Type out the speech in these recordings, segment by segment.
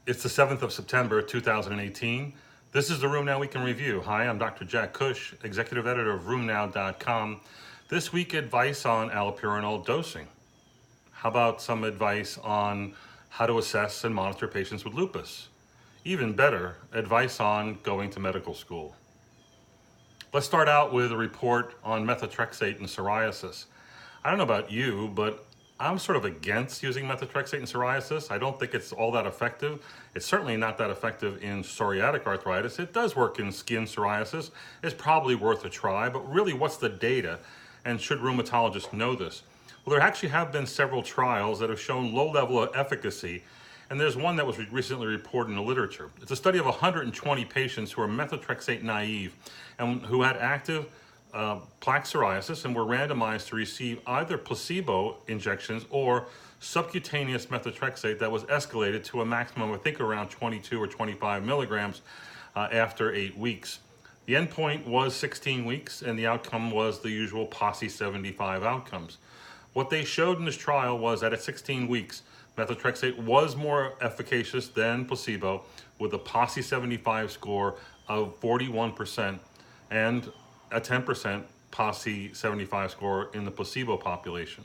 It's the 7th of September, 2018. This is the RheumNow Week in Review. Hi, I'm Dr. Jack Cush, Executive Editor of RheumNow.com. This week, advice on allopurinol dosing. How about some advice on how to assess and monitor patients with lupus? Even better, advice on going to medical school. Let's start out with a report on methotrexate and psoriasis. I don't know about you, but I'm sort of against using methotrexate in psoriasis. I don't think it's all that effective. It's certainly not that effective in psoriatic arthritis. It does work in skin psoriasis. It's probably worth a try, but really, what's the data? And should rheumatologists know this? Well, there actually have been several trials that have shown low level of efficacy, and there's one that was recently reported in the literature. It's a study of 120 patients who are methotrexate naive and who had active plaque psoriasis and were randomized to receive either placebo injections or subcutaneous methotrexate that was escalated to a maximum, I think, around 22 or 25 milligrams after 8 weeks. The endpoint was 16 weeks, and the outcome was the usual PASI 75 outcomes. What they showed in this trial was that at 16 weeks, methotrexate was more efficacious than placebo with a PASI 75 score of 41% and a 10% PASI 75 score in the placebo population.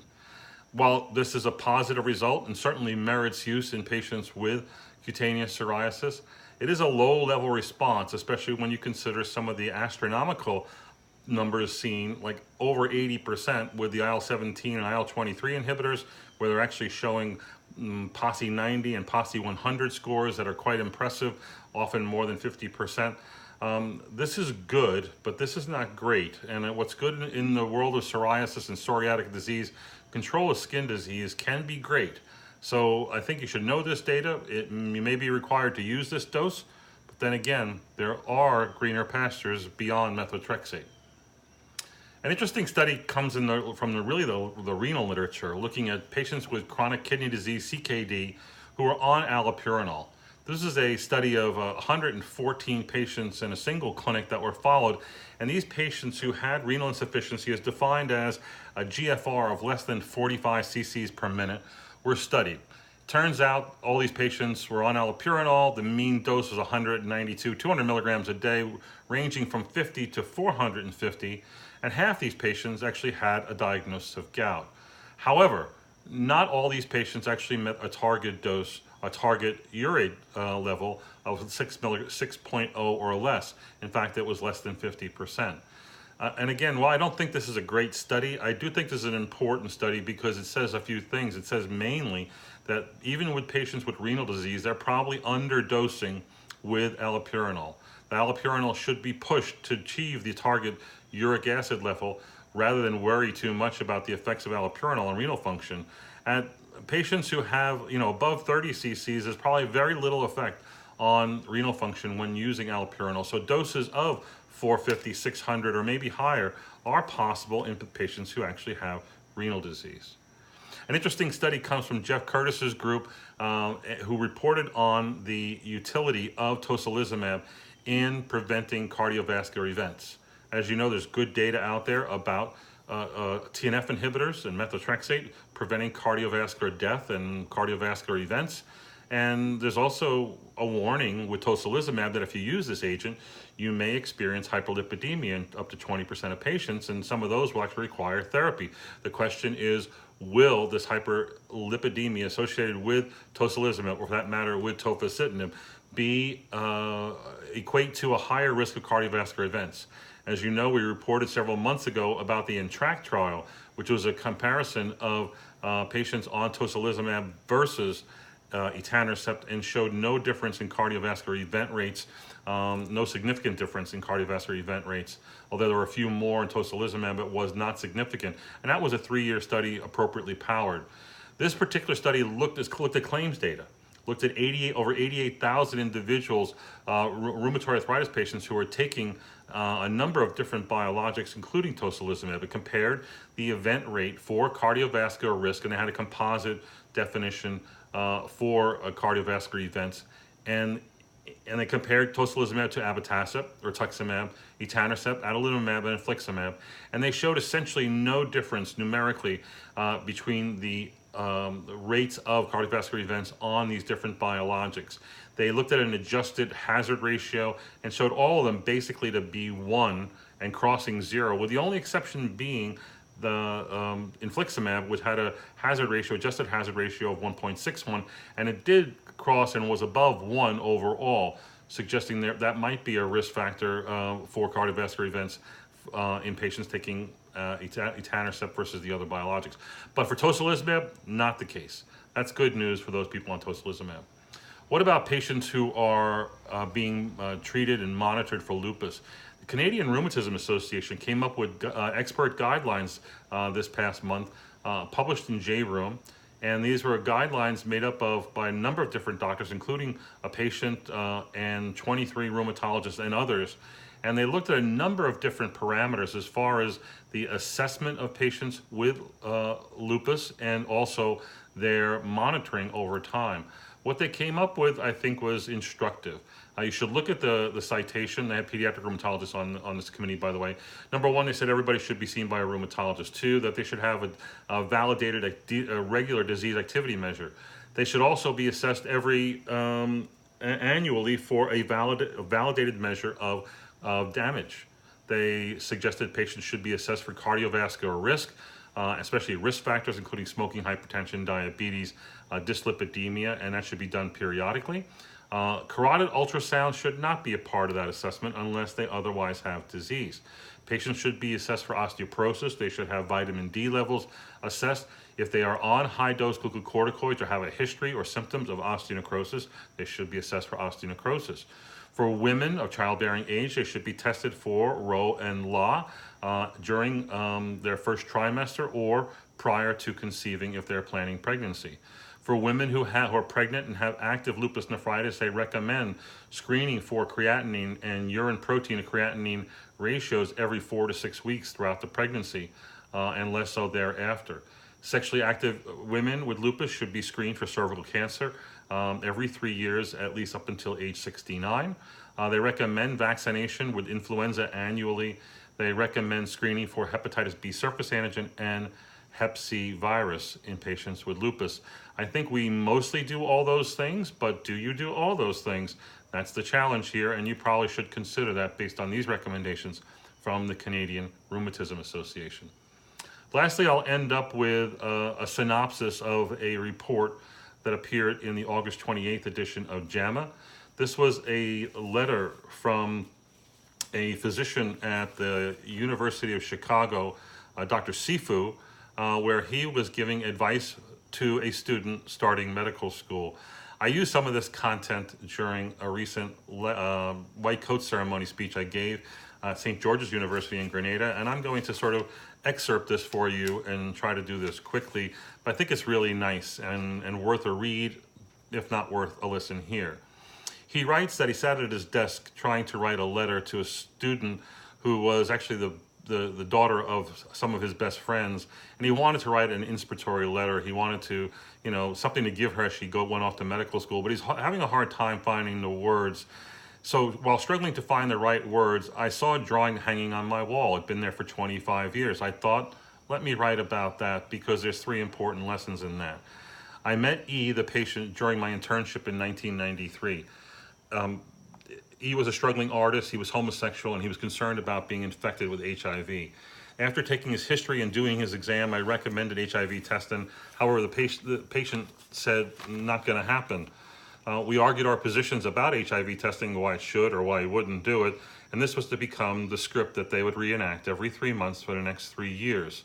While this is a positive result and certainly merits use in patients with cutaneous psoriasis, it is a low-level response, especially when you consider some of the astronomical numbers seen, like over 80% with the IL-17 and IL-23 inhibitors, where they're actually showing PASI 90 and PASI 100 scores that are quite impressive, often more than 50%. This is good, but this is not great. And what's good in the world of psoriasis and psoriatic disease, control of skin disease can be great. So I think you should know this data. You may be required to use this dose, but then again, there are greener pastures beyond methotrexate. An interesting study comes from the renal literature, looking at patients with chronic kidney disease, CKD, who are on allopurinol. This is a study of 114 patients in a single clinic that were followed, and these patients who had renal insufficiency, as defined as a GFR of less than 45 cc's per minute, were studied. Turns out all these patients were on allopurinol. The mean dose was 192, 200 milligrams a day, ranging from 50 to 450, and half these patients actually had a diagnosis of gout. However, not all these patients actually met a target dose, a target urate level of 6.0 or less. In fact, it was less than 50%. And again, while I don't think this is a great study, I do think this is an important study because it says a few things. It says mainly that even with patients with renal disease, they're probably underdosing with allopurinol. The allopurinol should be pushed to achieve the target uric acid level rather than worry too much about the effects of allopurinol on renal function. And patients who have, above 30 cc's, there's probably very little effect on renal function when using allopurinol. So doses of 450, 600, or maybe higher are possible in patients who actually have renal disease. An interesting study comes from Jeff Curtis's group, who reported on the utility of tocilizumab in preventing cardiovascular events. As you know, there's good data out there about TNF inhibitors and methotrexate preventing cardiovascular death and cardiovascular events. And there's also a warning with tocilizumab that if you use this agent, you may experience hyperlipidemia in up to 20% of patients, and some of those will actually require therapy. The question is, will this hyperlipidemia associated with tocilizumab, or for that matter with tofacitinib, equate to a higher risk of cardiovascular events? As you know, we reported several months ago about the INTRACT trial, which was a comparison of patients on tocilizumab versus etanercept, and showed no difference in cardiovascular event rates, no significant difference in cardiovascular event rates, although there were a few more in tocilizumab, it was not significant. And that was a 3-year study appropriately powered. This particular study looked at claims data, looked at over 88,000 individuals, rheumatoid arthritis patients who were taking a number of different biologics, including tocilizumab. It compared the event rate for cardiovascular risk, and they had a composite definition for cardiovascular events. And they compared tocilizumab to abatacept, rituximab, etanercept, adalimumab, and infliximab, and they showed essentially no difference numerically between the rates of cardiovascular events on these different biologics. They looked at an adjusted hazard ratio and showed all of them basically to be 1 and crossing 0, with the only exception being the infliximab, which had a hazard ratio, adjusted hazard ratio of 1.61, and it did cross and was above 1 overall, suggesting that might be a risk factor for cardiovascular events in patients taking etanercept versus the other biologics. But for tocilizumab, not the case. That's good news for those people on tocilizumab. What about patients who are being treated and monitored for lupus? The Canadian Rheumatism Association came up with expert guidelines this past month, published in JRheum, and these were guidelines made up of by a number of different doctors, including a patient and 23 rheumatologists and others. And they looked at a number of different parameters as far as the assessment of patients with lupus and also their monitoring over time. What they came up with, I think, was instructive. You should look at the citation. They had pediatric rheumatologists on this committee, by the way. Number one, they said everybody should be seen by a rheumatologist. Two, that they should have a validated, a regular disease activity measure. They should also be assessed every annually for a validated measure of damage. They suggested patients should be assessed for cardiovascular risk, especially risk factors including smoking, hypertension, diabetes, dyslipidemia, and that should be done periodically. Carotid ultrasound should not be a part of that assessment unless they otherwise have disease. Patients should be assessed for osteoporosis. They should have vitamin D levels assessed. If they are on high-dose glucocorticoids or have a history or symptoms of osteonecrosis, they should be assessed for osteonecrosis. For women of childbearing age, they should be tested for Roux and Law during their first trimester or prior to conceiving if they're planning pregnancy. For women who are pregnant and have active lupus nephritis, they recommend screening for creatinine and urine protein to creatinine ratios every 4 to 6 weeks throughout the pregnancy, and less so thereafter. Sexually active women with lupus should be screened for cervical cancer every 3 years, at least up until age 69. They recommend vaccination with influenza annually. They recommend screening for hepatitis B surface antigen and Hep C virus in patients with lupus. I think we mostly do all those things, but do you do all those things? That's the challenge here, and you probably should consider that based on these recommendations from the Canadian Rheumatism Association. Lastly, I'll end up with a synopsis of a report that appeared in the August 28th edition of JAMA. This was a letter from a physician at the University of Chicago, Dr. Sifu, where he was giving advice to a student starting medical school. I used some of this content during a recent white coat ceremony speech I gave at St. George's University in Grenada, and I'm going to sort of excerpt this for you and try to do this quickly, but I think it's really nice and worth a read, if not worth a listen here. He writes that he sat at his desk trying to write a letter to a student who was actually the daughter of some of his best friends, and he wanted to write an inspiratory letter. He wanted to, something to give her as she went off to medical school, but he's having a hard time finding the words. So while struggling to find the right words, I saw a drawing hanging on my wall. It'd been there for 25 years. I thought, let me write about that because there's 3 important lessons in that. I met E, the patient, during my internship in 1993. He was a struggling artist, he was homosexual, and he was concerned about being infected with HIV. After taking his history and doing his exam, I recommended HIV testing. However, the patient said, not going to happen. We argued our positions about HIV testing, why it should or why he wouldn't do it, and this was to become the script that they would reenact every 3 months for the next 3 years.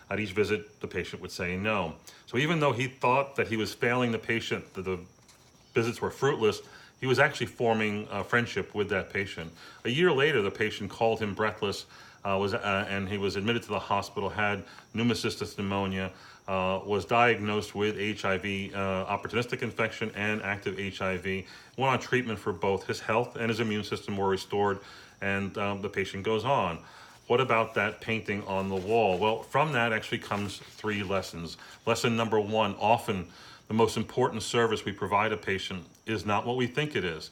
At each visit, the patient would say no. So even though he thought that he was failing the patient, that the visits were fruitless, he was actually forming a friendship with that patient. A year later, the patient called him breathless, and he was admitted to the hospital, had pneumocystis pneumonia, was diagnosed with HIV, opportunistic infection and active HIV, went on treatment for both. His health and his immune system were restored, and the patient goes on. What about that painting on the wall? Well, from that actually comes 3 lessons. Lesson number 1, often the most important service we provide a patient is not what we think it is,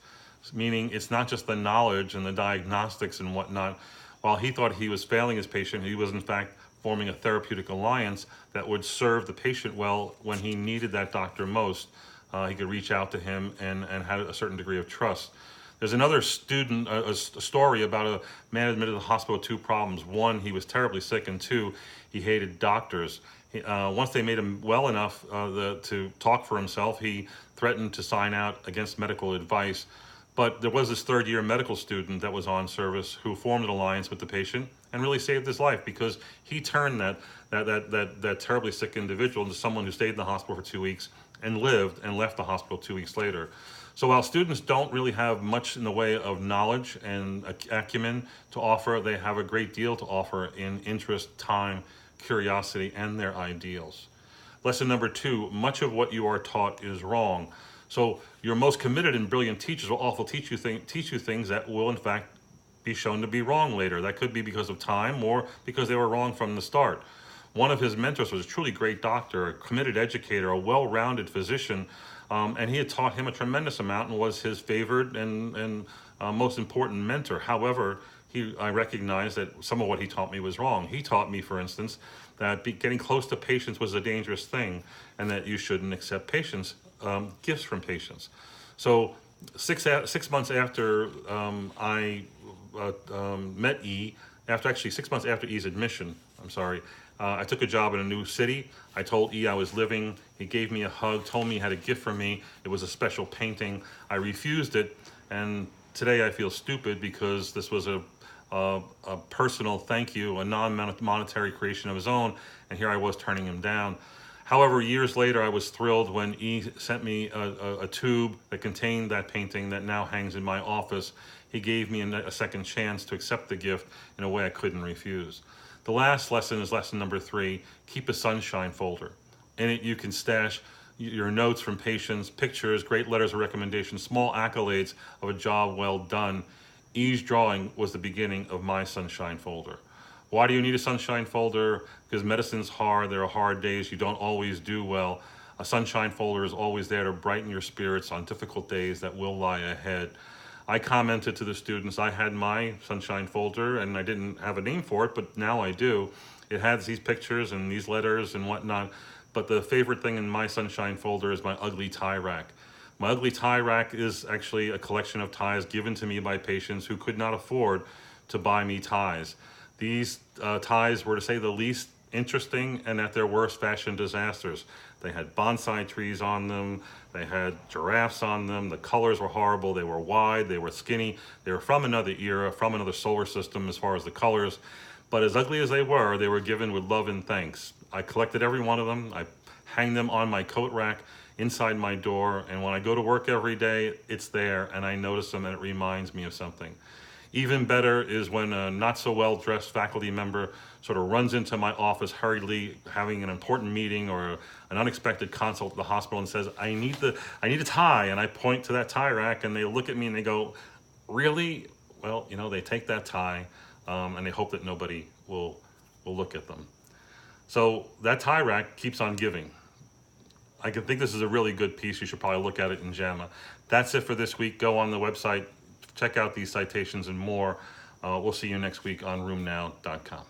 meaning it's not just the knowledge and the diagnostics and whatnot. While he thought he was failing his patient, he was in fact forming a therapeutic alliance that would serve the patient well when he needed that doctor most. He could reach out to him and had a certain degree of trust. There's another student, a story about a man admitted to the hospital with two problems. One, he was terribly sick, and two, he hated doctors. Once they made him well enough to talk for himself, he threatened to sign out against medical advice. But there was this third-year medical student that was on service who formed an alliance with the patient and really saved his life, because he turned that terribly sick individual into someone who stayed in the hospital for 2 weeks and lived and left the hospital 2 weeks later. So while students don't really have much in the way of knowledge and acumen to offer, they have a great deal to offer in interest, time, curiosity, and their ideals. Lesson number 2, much of what you are taught is wrong. So your most committed and brilliant teachers will often teach you things that will in fact be shown to be wrong later. That could be because of time or because they were wrong from the start. One of his mentors was a truly great doctor, a committed educator, a well-rounded physician, and he had taught him a tremendous amount and was his favored and most important mentor. However, I recognized that some of what he taught me was wrong. He taught me, for instance, that getting close to patients was a dangerous thing and that you shouldn't accept gifts from patients. So 6 months after I met E, actually 6 months after E's admission, I took a job in a new city. I told E I was living. He gave me a hug, told me he had a gift for me. It was a special painting. I refused it, and today I feel stupid because this was a personal thank you, a non-monetary creation of his own, and here I was turning him down. However, years later, I was thrilled when E sent me a tube that contained that painting that now hangs in my office. He gave me a second chance to accept the gift in a way I couldn't refuse. The last lesson is lesson number 3, keep a sunshine folder. In it, you can stash your notes from patients, pictures, great letters of recommendation, small accolades of a job well done. E's drawing was the beginning of my sunshine folder. Why do you need a sunshine folder? Because medicine's hard, there are hard days, you don't always do well. A sunshine folder is always there to brighten your spirits on difficult days that will lie ahead. I commented to the students, I had my sunshine folder and I didn't have a name for it, but now I do. It has these pictures and these letters and whatnot, but the favorite thing in my sunshine folder is my ugly tie rack. My ugly tie rack is actually a collection of ties given to me by patients who could not afford to buy me ties. These ties were, to say the least, interesting and at their worst fashion disasters. They had bonsai trees on them, they had giraffes on them, the colors were horrible, they were wide, they were skinny, they were from another era, from another solar system as far as the colors, but as ugly as they were given with love and thanks. I collected every one of them, I hang them on my coat rack inside my door, and when I go to work every day, it's there and I notice them and it reminds me of something. Even better is when a not so well dressed faculty member sort of runs into my office hurriedly having an important meeting or an unexpected consult at the hospital and says, I need a tie, and I point to that tie rack and they look at me and they go, really? Well, you know, they take that tie and they hope that nobody will look at them. So that tie rack keeps on giving. I think this is a really good piece. You should probably look at it in JAMA. That's it for this week. Go on the website, check out these citations and more. We'll see you next week on RheumNow.com.